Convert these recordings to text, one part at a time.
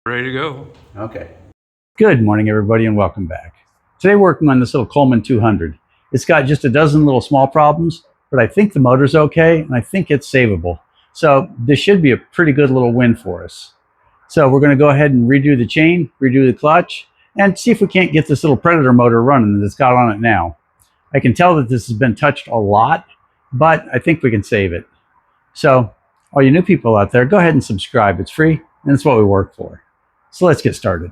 Ready to go. Okay. Good morning, everybody, and welcome back. Today, working on this little Coleman 200. It's got just a dozen little small problems, but I think the motor's okay, and I think it's savable. So this should be a pretty good little win for us. So we're going to go ahead and redo the chain, redo the clutch, and see if we can't get this little Predator motor running that's got on it now. I can tell that this has been touched a lot, but I think we can save it. So all you new people out there, go ahead and subscribe. It's free, and it's what we work for. So let's get started.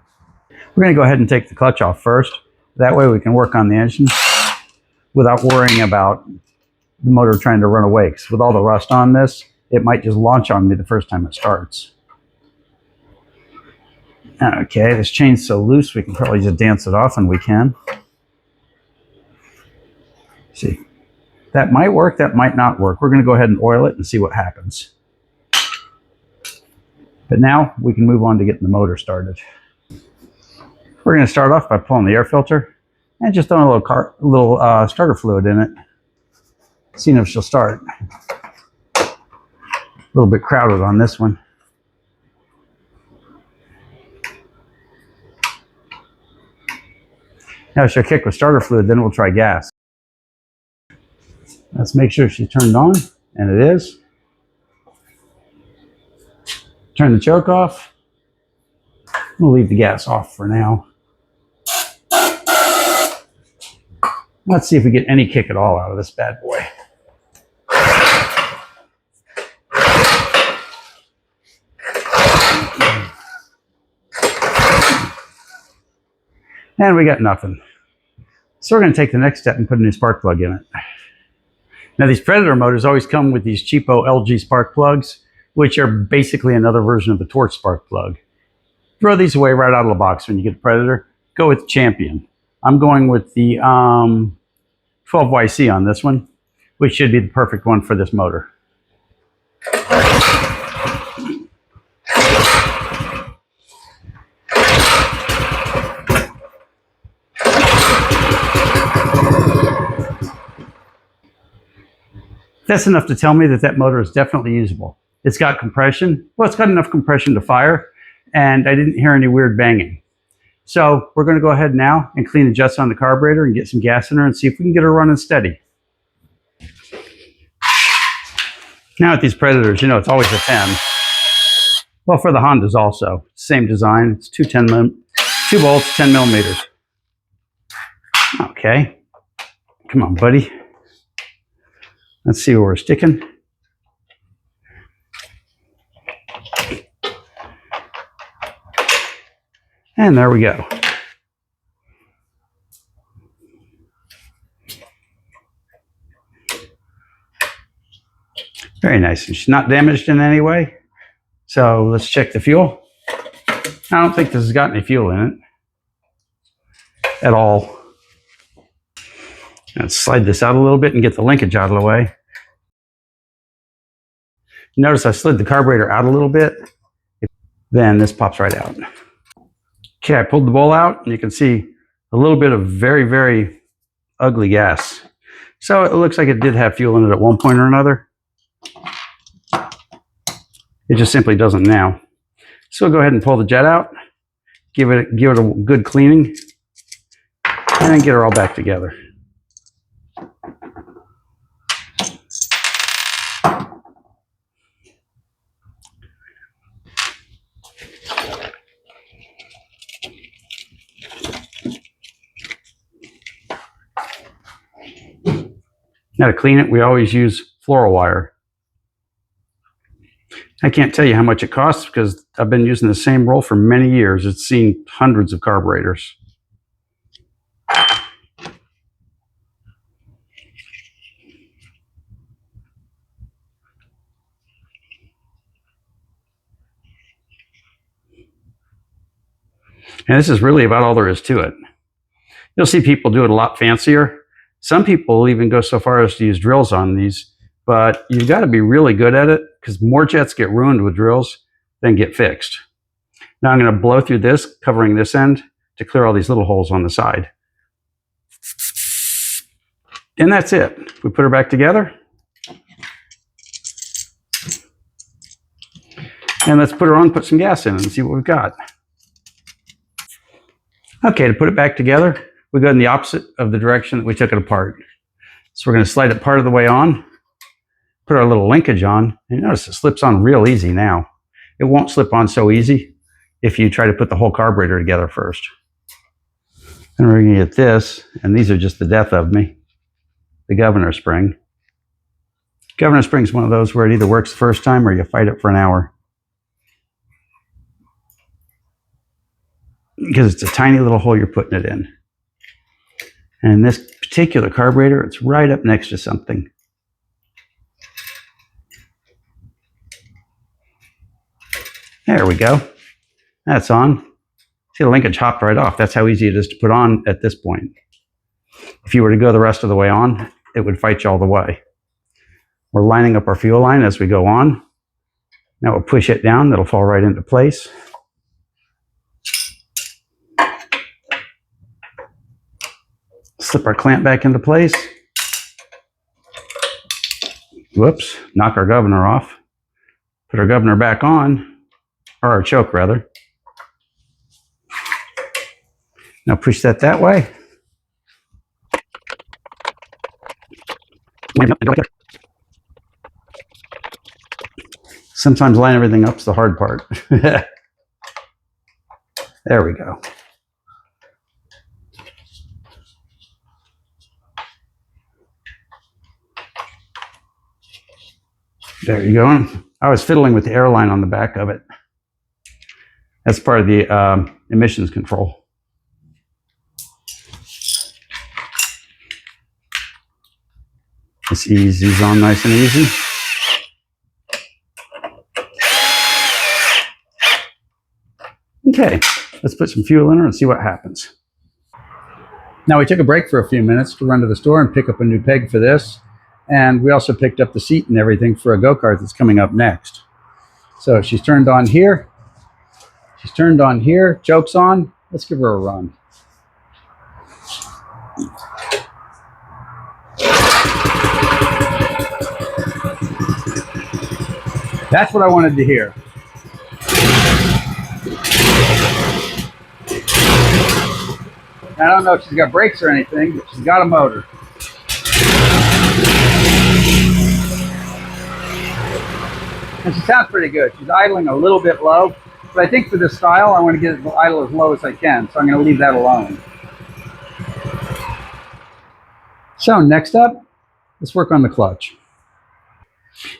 We're going to go ahead and take the clutch off first. That way we can work on the engine without worrying about the motor trying to run away. Because with all the rust on this, it might just launch on me the first time it starts. Okay, this chain's so loose we can probably just dance it off, and we can. See, that might work, that might not work. We're going to go ahead and oil it and see what happens. But now we can move on to getting the motor started. We're going to start off by pulling the air filter and just throwing a little starter fluid in it, seeing if she'll start. A little bit crowded on this one. Now she'll kick with starter fluid, then we'll try gas. Let's make sure she's turned on, and it is. Turn the choke off. We'll leave the gas off for now. Let's see if we get any kick at all out of this bad boy. And we got nothing. So we're going to take the next step and put a new spark plug in it. Now these Predator motors always come with these cheapo LG spark plugs, which are basically another version of the Torch spark plug. Throw these away right out of the box when you get the Predator. Go with the Champion. I'm going with the 12YC on this one, which should be the perfect one for this motor. That's enough to tell me that that motor is definitely usable. It's got compression. Well, it's got enough compression to fire, and I didn't hear any weird banging. So we're going to go ahead now and clean the jets on the carburetor and get some gas in her and see if we can get her running steady. Now with these Predators, you know, it's always a 10. Well, for the Hondas also. Same design. It's two bolts, 10 millimeters. Okay. Come on, buddy. Let's see where we're sticking. And there we go. Very nice. And she's not damaged in any way. So let's check the fuel. I don't think this has got any fuel in it at all. Let's slide this out a little bit and get the linkage out of the way. Notice I slid the carburetor out a little bit. Then this pops right out. Okay, I pulled the bowl out, and you can see a little bit of very, very ugly gas. So it looks like it did have fuel in it at one point or another. It just simply doesn't now. So we'll go ahead and pull the jet out, give it a good cleaning, and then get her all back together. Now to clean it, we always use floral wire. I can't tell you how much it costs because I've been using the same roll for many years. It's seen hundreds of carburetors. And this is really about all there is to it. You'll see people do it a lot fancier. Some people will even go so far as to use drills on these, but you've got to be really good at it because more jets get ruined with drills than get fixed. Now I'm going to blow through this, covering this end, to clear all these little holes on the side. And that's it. We put her back together. And let's put her on, put some gas in and see what we've got. Okay, to put it back together, we go in the opposite of the direction that we took it apart. So we're going to slide it part of the way on, put our little linkage on, and notice it slips on real easy now. It won't slip on so easy if you try to put the whole carburetor together first. And we're going to get this, and these are just the death of me, the governor spring. Governor spring is one of those where it either works the first time or you fight it for an hour. Because it's a tiny little hole you're putting it in. And this particular carburetor, it's right up next to something. There we go. That's on. See, the linkage hopped right off. That's how easy it is to put on at this point. If you were to go the rest of the way on, it would fight you all the way. We're lining up our fuel line as we go on. Now we'll push it down. That'll fall right into place. Slip our clamp back into place. Whoops, knock our governor off. Put our governor back on, or our choke rather. Now push that way. Sometimes line everything up's the hard part. There we go. There you go. I was fiddling with the airline on the back of it. That's part of the emissions control. This easy's on nice and easy. Okay, let's put some fuel in her and see what happens. Now we took a break for a few minutes to run to the store and pick up a new peg for this. And we also picked up the seat and everything for a go-kart that's coming up next. So she's turned on here. She's turned on here, choke's on. Let's give her a run. That's what I wanted to hear. I don't know if she's got brakes or anything, but she's got a motor. And she sounds pretty good. She's idling a little bit low, but I think for this style, I want to get it to idle as low as I can, so I'm going to leave that alone. So next up, let's work on the clutch.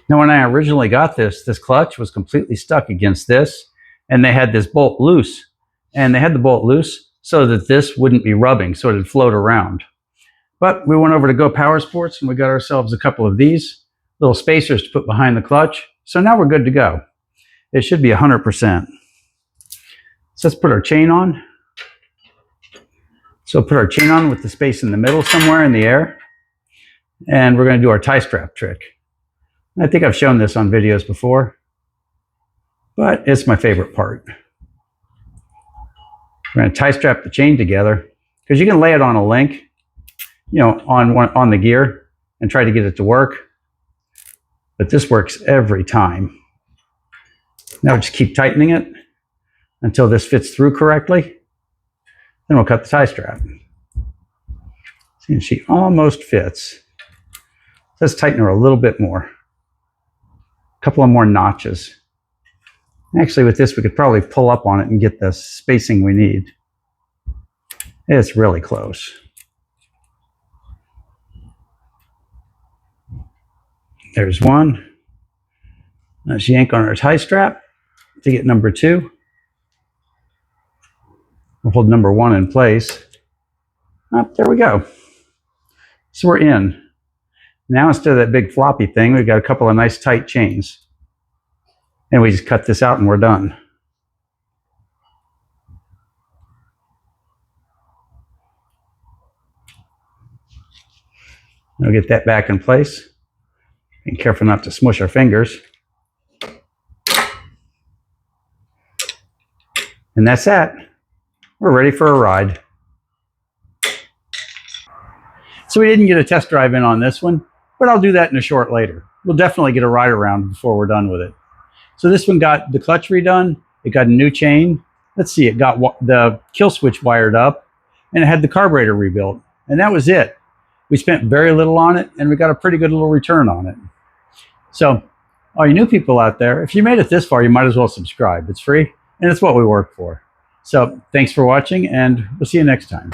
Now, when I originally got this clutch was completely stuck against this, and they had this bolt loose. And they had the bolt loose so that this wouldn't be rubbing, so it'd float around. But we went over to Go Power Sports, and we got ourselves a couple of these little spacers to put behind the clutch. So now we're good to go. It should be 100%. So let's put our chain on. So put our chain on with the space in the middle somewhere in the air. And we're going to do our tie strap trick. I think I've shown this on videos before, but it's my favorite part. We're going to tie strap the chain together because you can lay it on a link, on the gear and try to get it to work. But this works every time. Now just keep tightening it until this fits through correctly. Then we'll cut the tie strap. See, she almost fits. Let's tighten her a little bit more. A couple of more notches. Actually, with this, we could probably pull up on it and get the spacing we need. It's really close. There's one. Let's yank on our tie strap to get number 2. We'll hold number 1 in place. Oh, there we go. So we're in. Now instead of that big floppy thing, we've got a couple of nice tight chains. And we just cut this out and we're done. We'll get that back in place. Be careful not to smush our fingers. And that's that. We're ready for a ride. So we didn't get a test drive in on this one, but I'll do that in a short later. We'll definitely get a ride around before we're done with it. So this one got the clutch redone. It got a new chain. let's see, it got the kill switch wired up, and it had the carburetor rebuilt, and that was it. We spent very little on it, and we got a pretty good little return on it. So all you new people out there, if you made it this far, you might as well subscribe. It's free, and it's what we work for. So thanks for watching, and we'll see you next time.